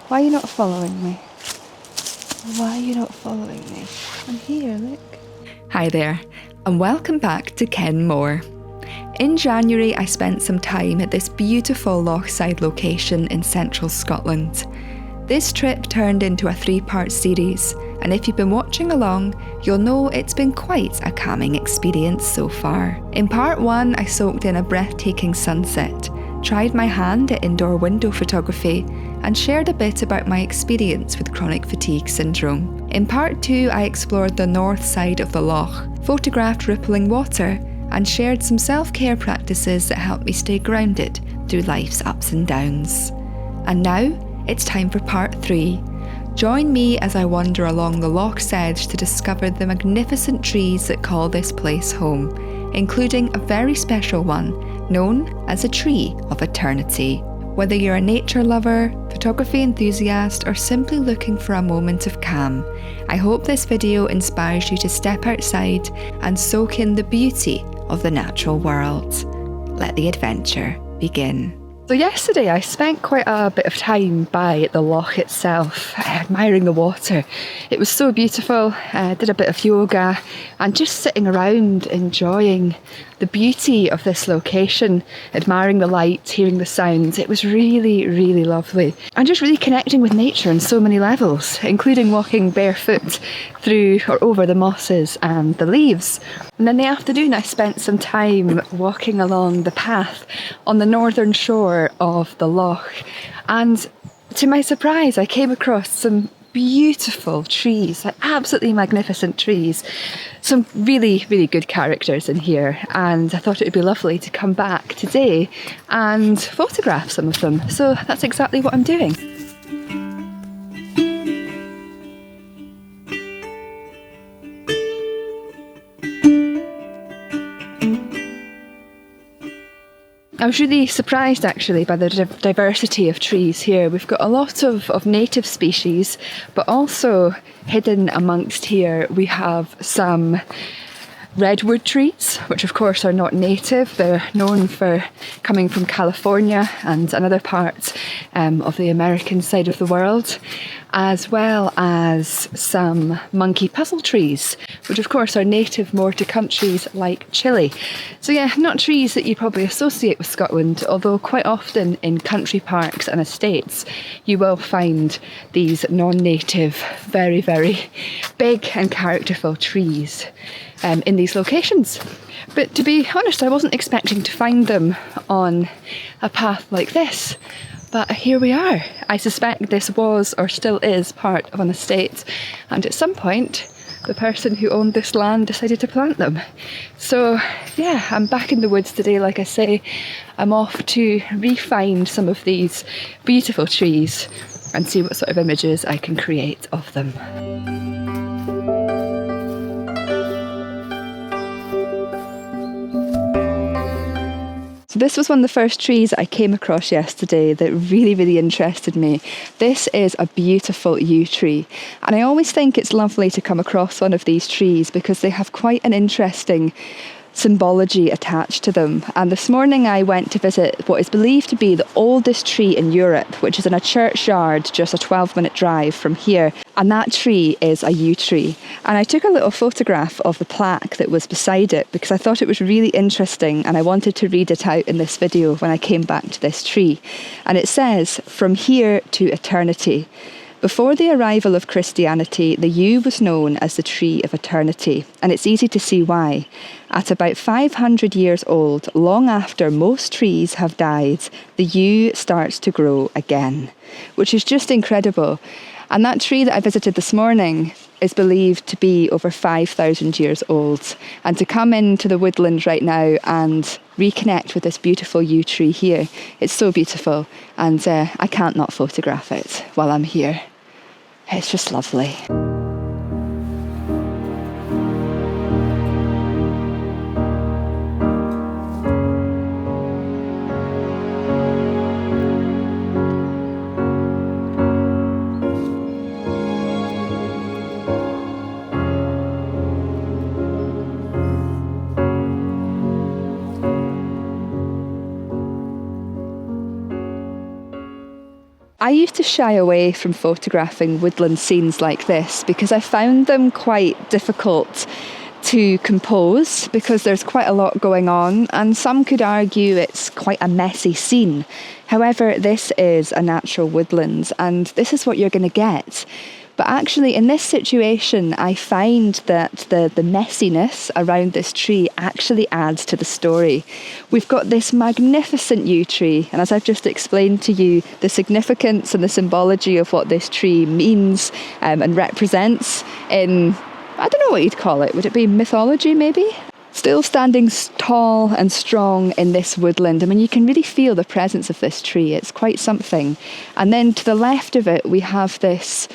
Why are you not following me? Why are you not following me? I'm here, look. Hi there, and welcome back to Kenmore. In January, I spent some time at this beautiful lochside location in central Scotland. This trip turned into a 3-part series, and if you've been watching along, you'll know it's been quite a calming experience so far. In part 1, I soaked in a breathtaking sunset, tried my hand at indoor window photography, and shared a bit about my experience with chronic fatigue syndrome. In part 2, I explored the north side of the loch, photographed rippling water, and shared some self-care practices that help me stay grounded through life's ups and downs. And now, it's time for part 3. Join me as I wander along the loch's edge to discover the magnificent trees that call this place home, including a very special one known as a Tree of Eternity. Whether you're a nature lover, photography enthusiast, or simply looking for a moment of calm, I hope this video inspires you to step outside and soak in the beauty of the natural world. Let the adventure begin. So yesterday I spent quite a bit of time by the loch itself, admiring the water. It was so beautiful. I did a bit of yoga and just sitting around enjoying the beauty of this location, admiring the lights, hearing the sounds. It was really, really lovely. And just really connecting with nature on so many levels, including walking barefoot through or over the mosses and the leaves. And then the afternoon I spent some time walking along the path on the northern shore of the loch. And to my surprise, I came across some beautiful trees, like absolutely magnificent trees. Some really, really good characters in here, and I thought it would be lovely to come back today and photograph some of them. So that's exactly what I'm doing. I was really surprised actually by the diversity of trees here. We've got a lot of native species, but also hidden amongst here we have some redwood trees, which of course are not native. They're known for coming from California and another part of the American side of the world, as well as some monkey puzzle trees, which of course are native more to countries like Chile. So yeah, not trees that you probably associate with Scotland, although quite often in country parks and estates you will find these non-native, very, very big and characterful trees in these locations. But to be honest, I wasn't expecting to find them on a path like this. But here we are. I suspect this was or still is part of an estate, and at some point the person who owned this land decided to plant them. So yeah, I'm back in the woods today, like I say. I'm off to re-find some of these beautiful trees and see what sort of images I can create of them. So this was one of the first trees I came across yesterday that really, really interested me. This is a beautiful yew tree, and I always think it's lovely to come across one of these trees because they have quite an interesting symbology attached to them. And this morning I went to visit what is believed to be the oldest tree in Europe, which is in a churchyard just a 12-minute drive from here, and that tree is a yew tree. And I took a little photograph of the plaque that was beside it because I thought it was really interesting and I wanted to read it out in this video when I came back to this tree. And it says, "From here to eternity. Before the arrival of Christianity, the yew was known as the Tree of Eternity, and it's easy to see why. At about 500 years old, long after most trees have died, the yew starts to grow again," which is just incredible. And that tree that I visited this morning is believed to be over 5,000 years old. And to come into the woodland right now and reconnect with this beautiful yew tree here, it's so beautiful, and I can't not photograph it while I'm here. It's just lovely. I used to shy away from photographing woodland scenes like this because I found them quite difficult to compose because there's quite a lot going on, and some could argue it's quite a messy scene. However, this is a natural woodland and this is what you're going to get. But actually in this situation, I find that the messiness around this tree actually adds to the story. We've got this magnificent yew tree, and as I've just explained to you, the significance and the symbology of what this tree means and represents in, I don't know what you'd call it, would it be mythology maybe? Still standing tall and strong in this woodland. I mean, you can really feel the presence of this tree, it's quite something. And then to the left of it, we have this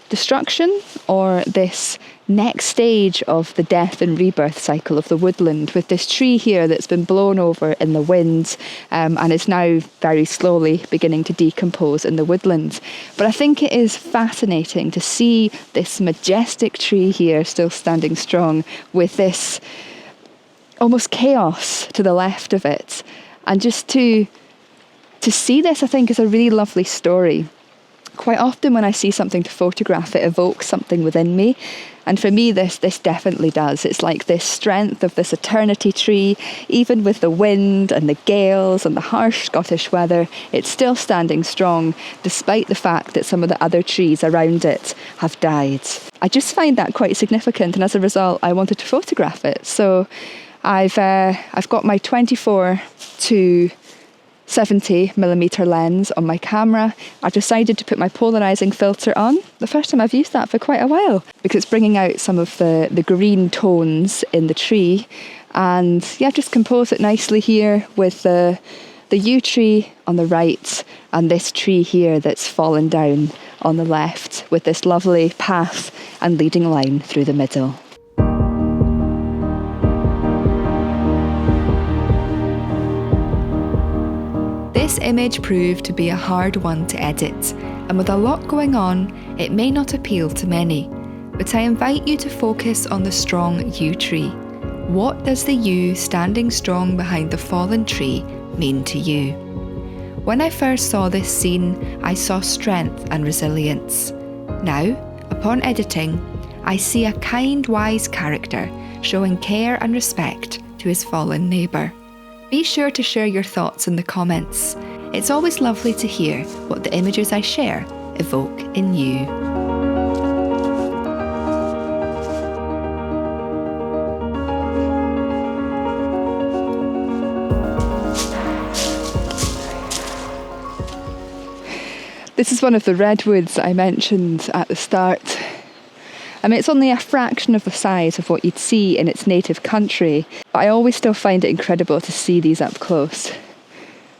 destruction, or this next stage of the death and rebirth cycle of the woodland, with this tree here that's been blown over in the wind and is now very slowly beginning to decompose in the woodlands. But I think it is fascinating to see this majestic tree here still standing strong with this almost chaos to the left of it. And just to see this, I think, is a really lovely story. Quite often when I see something to photograph, it evokes something within me. And for me, this definitely does. It's like this strength of this eternity tree, even with the wind and the gales and the harsh Scottish weather, it's still standing strong, despite the fact that some of the other trees around it have died. I just find that quite significant, and as a result, I wanted to photograph it. So I've got my 24 to 70mm lens on my camera. I've decided to put my polarising filter on. The first time I've used that for quite a while, because it's bringing out some of the green tones in the tree. And yeah, just compose it nicely here with the yew tree on the right and this tree here that's fallen down on the left, with this lovely path and leading line through the middle. This image proved to be a hard one to edit, and with a lot going on, it may not appeal to many. But I invite you to focus on the strong yew tree. What does the yew standing strong behind the fallen tree mean to you? When I first saw this scene, I saw strength and resilience. Now, upon editing, I see a kind, wise character showing care and respect to his fallen neighbour. Be sure to share your thoughts in the comments. It's always lovely to hear what the images I share evoke in you. This is one of the redwoods I mentioned at the start. I mean, it's only a fraction of the size of what you'd see in its native country, but I always still find it incredible to see these up close.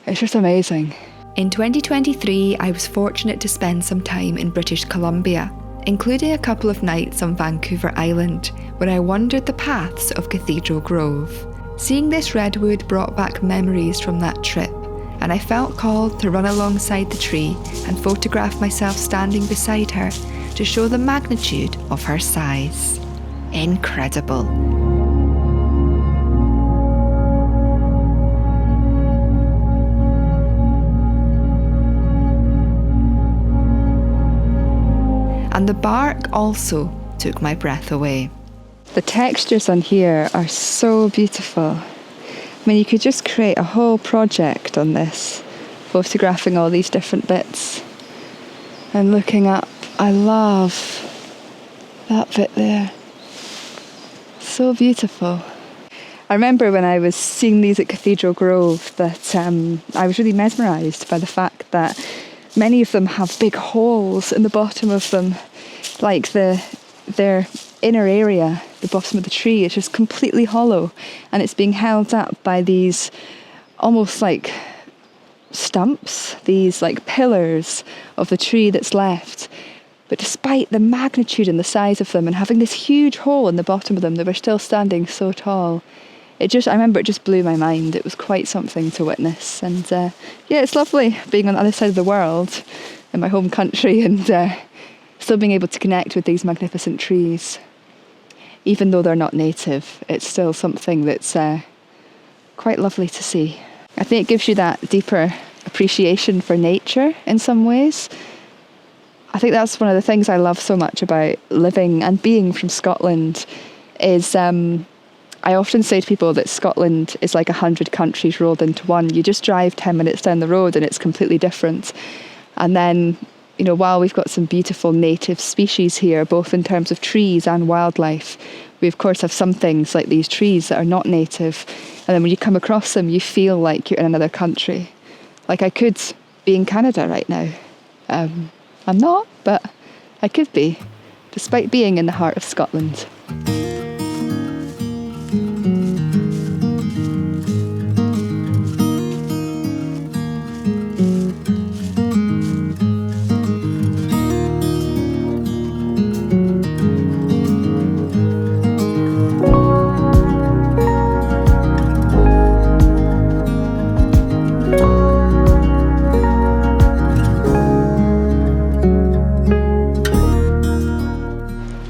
It's just amazing. In 2023, I was fortunate to spend some time in British Columbia, including a couple of nights on Vancouver Island, where I wandered the paths of Cathedral Grove. Seeing this redwood brought back memories from that trip, and I felt called to run alongside the tree and photograph myself standing beside her to show the magnitude of her size. Incredible. And the bark also took my breath away. The textures on here are so beautiful. I mean, you could just create a whole project on this, photographing all these different bits and looking up. I love that bit there. So beautiful. I remember when I was seeing these at Cathedral Grove that I was really mesmerised by the fact that many of them have big holes in the bottom of them, like their inner area, the bottom of the tree is just completely hollow, and it's being held up by these almost like stumps, these like pillars of the tree that's left. But despite the magnitude and the size of them and having this huge hole in the bottom of them, they were still standing so tall. I remember it just blew my mind. It was quite something to witness. And yeah, it's lovely being on the other side of the world in my home country and still being able to connect with these magnificent trees. Even though they're not native, it's still something that's quite lovely to see. I think it gives you that deeper appreciation for nature in some ways. I think that's one of the things I love so much about living and being from Scotland is I often say to people that Scotland is like 100 countries rolled into one. You just drive 10 minutes down the road and it's completely different. And then, you know, while we've got some beautiful native species here, both in terms of trees and wildlife, we of course have some things like these trees that are not native. And then when you come across them, you feel like you're in another country. Like I could be in Canada right now. I'm not, but I could be, despite being in the heart of Scotland.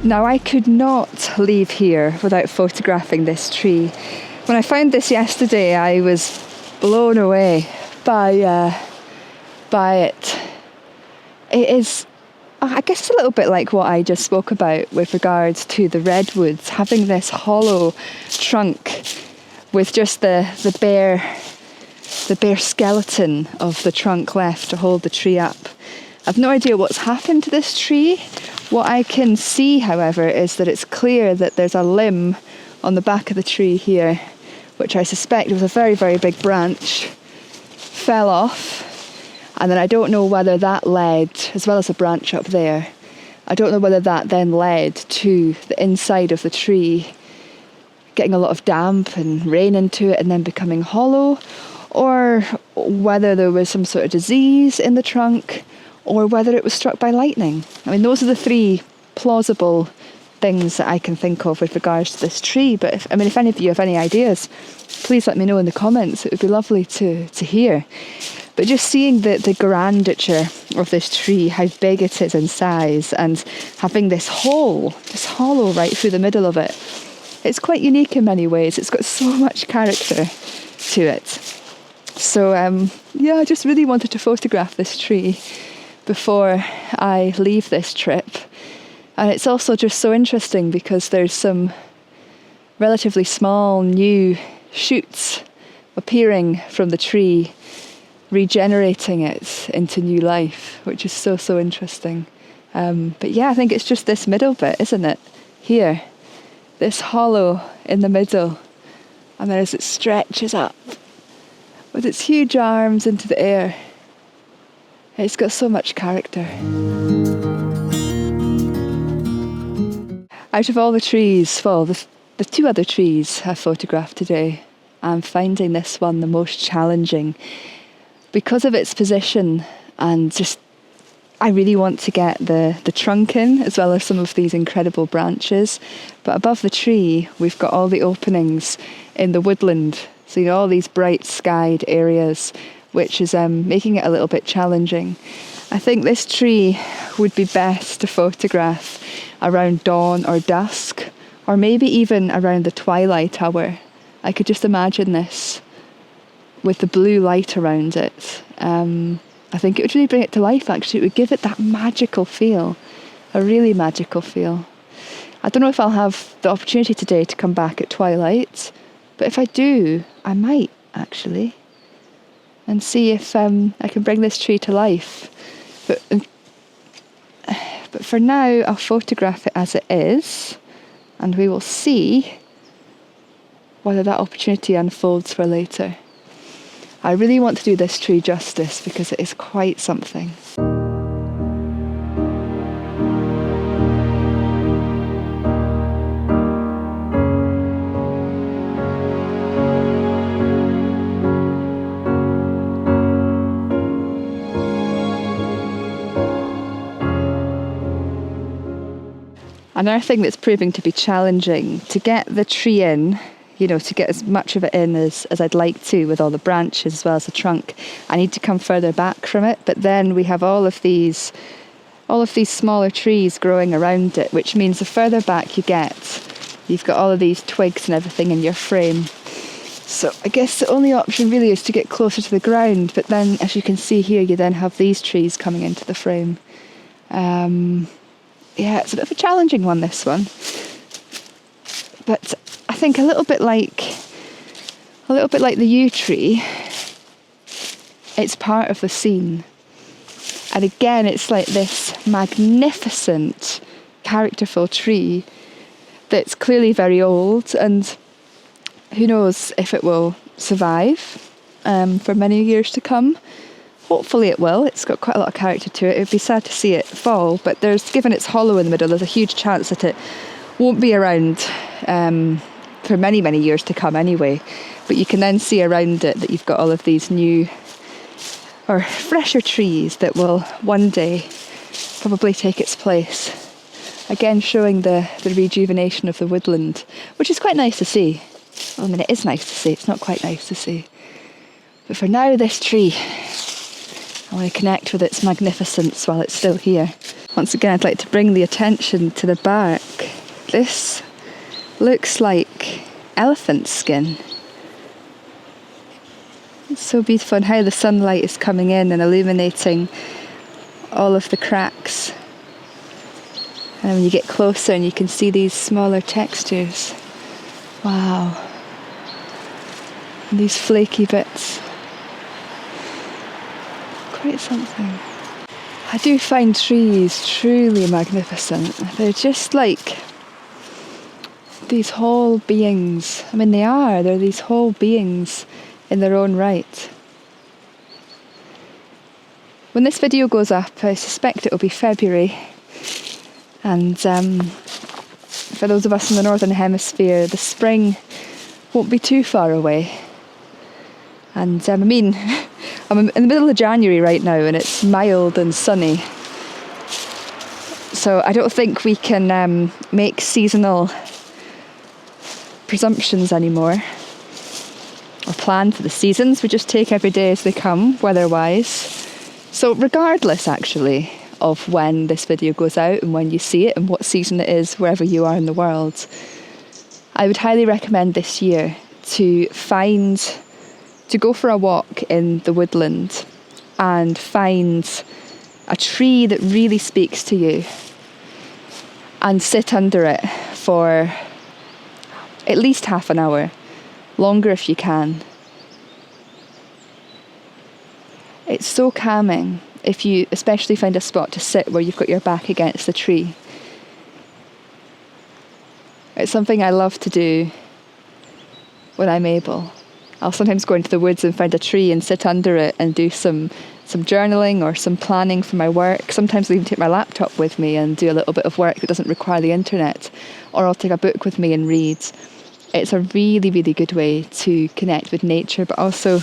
Now, I could not leave here without photographing this tree. When I found this yesterday, I was blown away by it. It is, I guess it's a little bit like what I just spoke about with regards to the redwoods, having this hollow trunk with just the bare skeleton of the trunk left to hold the tree up. I've no idea what's happened to this tree. What I can see, however, is that it's clear that there's a limb on the back of the tree here, which I suspect was a very, very big branch, fell off, and then I don't know whether that led, as well as a branch up there, I don't know whether that then led to the inside of the tree getting a lot of damp and rain into it and then becoming hollow, or whether there was some sort of disease in the trunk, or whether it was struck by lightning. I mean, those are the three plausible things that I can think of with regards to this tree. But if any of you have any ideas, please let me know in the comments. It would be lovely to hear. But just seeing the grandeur of this tree, how big it is in size, and having this hollow right through the middle of it, it's quite unique in many ways. It's got so much character to it. So I just really wanted to photograph this tree before I leave this trip. And it's also just so interesting because there's some relatively small new shoots appearing from the tree, regenerating it into new life, which is so, so interesting. But yeah, I think it's just this middle bit, isn't it? Here, this hollow in the middle. And then as it stretches up with its huge arms into the air, it's got so much character. Out of all the trees, well, the two other trees I photographed today, I'm finding this one the most challenging because of its position, and just I really want to get the trunk in as well as some of these incredible branches. But above the tree, we've got all the openings in the woodland. So you know, all these bright skied areas, which is making it a little bit challenging. I think this tree would be best to photograph around dawn or dusk, or maybe even around the twilight hour. I could just imagine this with the blue light around it. I think it would really bring it to life, actually. It would give it that magical feel, a really magical feel. I don't know if I'll have the opportunity today to come back at twilight, but if I do, I might, actually, and see if I can bring this tree to life. But for now, I'll photograph it as it is, and we will see whether that opportunity unfolds for later. I really want to do this tree justice because it is quite something. Another thing that's proving to be challenging, to get the tree in, you know, to get as much of it in as I'd like to with all the branches as well as the trunk, I need to come further back from it. But then we have all of these smaller trees growing around it, which means the further back you get, you've got all of these twigs and everything in your frame. So I guess the only option really is to get closer to the ground, but then as you can see here, you then have these trees coming into the frame. Yeah, it's a bit of a challenging one, this one. But I think a little bit like the yew tree, it's part of the scene. And again, it's like this magnificent, characterful tree that's clearly very old, and who knows if it will survive for many years to come. Hopefully it will. It's got quite a lot of character to it. It would be sad to see it fall, but given it's hollow in the middle, there's a huge chance that it won't be around for many, many years to come anyway. But you can then see around it that you've got all of these new or fresher trees that will one day probably take its place. Again, showing the rejuvenation of the woodland, which is quite nice to see. Well, I mean, it is nice to see. It's not quite nice to see. But for now, this tree, I want to connect with its magnificence while it's still here. Once again, I'd like to bring the attention to the bark. This looks like elephant skin. It's so beautiful, and how the sunlight is coming in and illuminating all of the cracks. And when you get closer and you can see these smaller textures. Wow. And these flaky bits. Quite something. I do find trees truly magnificent. They're just like these whole beings. I mean, they're these whole beings in their own right. When this video goes up, I suspect it will be February. And for those of us in the Northern Hemisphere, the spring won't be too far away. And I mean, I'm in the middle of January right now, and it's mild and sunny. So I don't think we can make seasonal presumptions anymore, or plan for the seasons. We just take every day as they come, weather-wise. So regardless, actually, of when this video goes out and when you see it and what season it is wherever you are in the world, I would highly recommend this year to go for a walk in the woodland and find a tree that really speaks to you and sit under it for at least half an hour, longer if you can. It's so calming if you especially find a spot to sit where you've got your back against the tree. It's something I love to do when I'm able. I'll sometimes go into the woods and find a tree and sit under it and do some journaling or some planning for my work. Sometimes I'll even take my laptop with me and do a little bit of work that doesn't require the internet. Or I'll take a book with me and read. It's a really, really good way to connect with nature, but also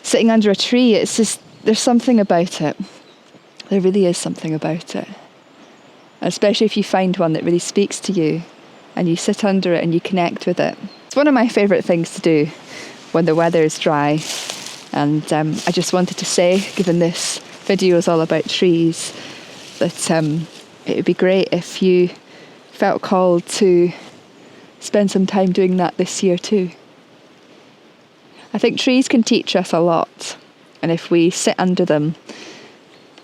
sitting under a tree, it's just, there's something about it. There really is something about it. Especially if you find one that really speaks to you and you sit under it and you connect with it. It's one of my favourite things to do when the weather is dry. And I just wanted to say, given this video is all about trees, that it would be great if you felt called to spend some time doing that this year too. I think trees can teach us a lot, and if we sit under them,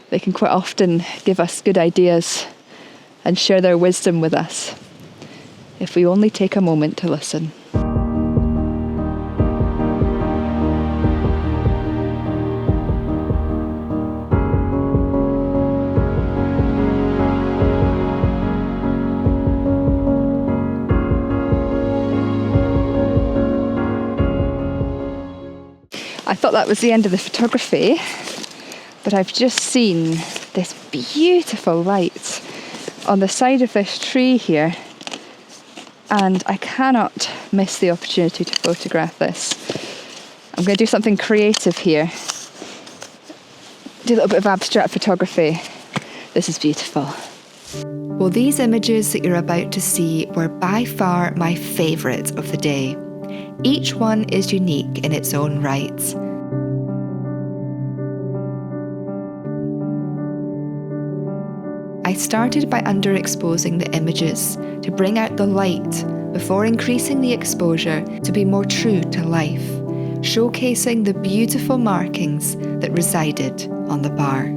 they can quite often give us good ideas and share their wisdom with us, if we only take a moment to listen. I thought that was the end of the photography, but I've just seen this beautiful light on the side of this tree here, and I cannot miss the opportunity to photograph this. I'm going to do something creative here, do a little bit of abstract photography. This is beautiful. Well, these images that you're about to see were by far my favourite of the day. Each one is unique in its own right. I started by underexposing the images to bring out the light before increasing the exposure to be more true to life, showcasing the beautiful markings that resided on the bark.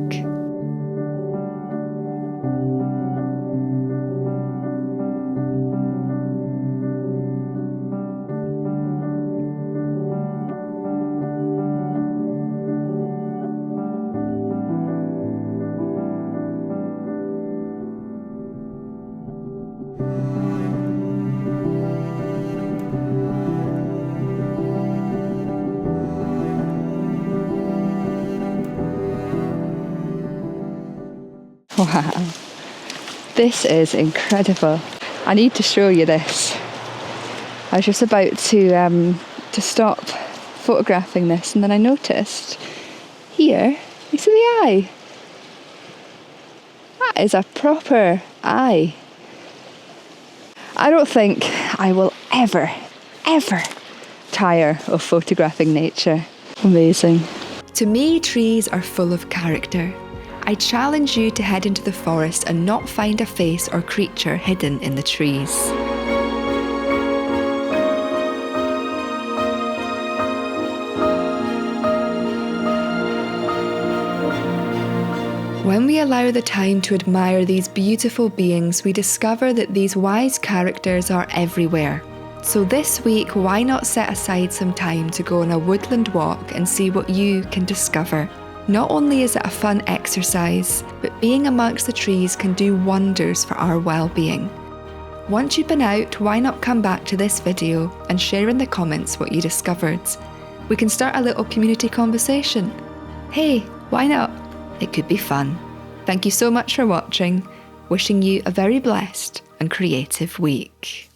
Wow, this is incredible. I need to show you this. I was just about to stop photographing this, and then I noticed here, you see the eye? That is a proper eye. I don't think I will ever tire of photographing nature. Amazing. To me, trees are full of character. I challenge you to head into the forest and not find a face or creature hidden in the trees. When we allow the time to admire these beautiful beings, we discover that these wise characters are everywhere. So this week, why not set aside some time to go on a woodland walk and see what you can discover? Not only is it a fun exercise, but being amongst the trees can do wonders for our well-being. Once you've been out, why not come back to this video and share in the comments what you discovered? We can start a little community conversation. Hey, why not? It could be fun. Thank you so much for watching. Wishing you a very blessed and creative week.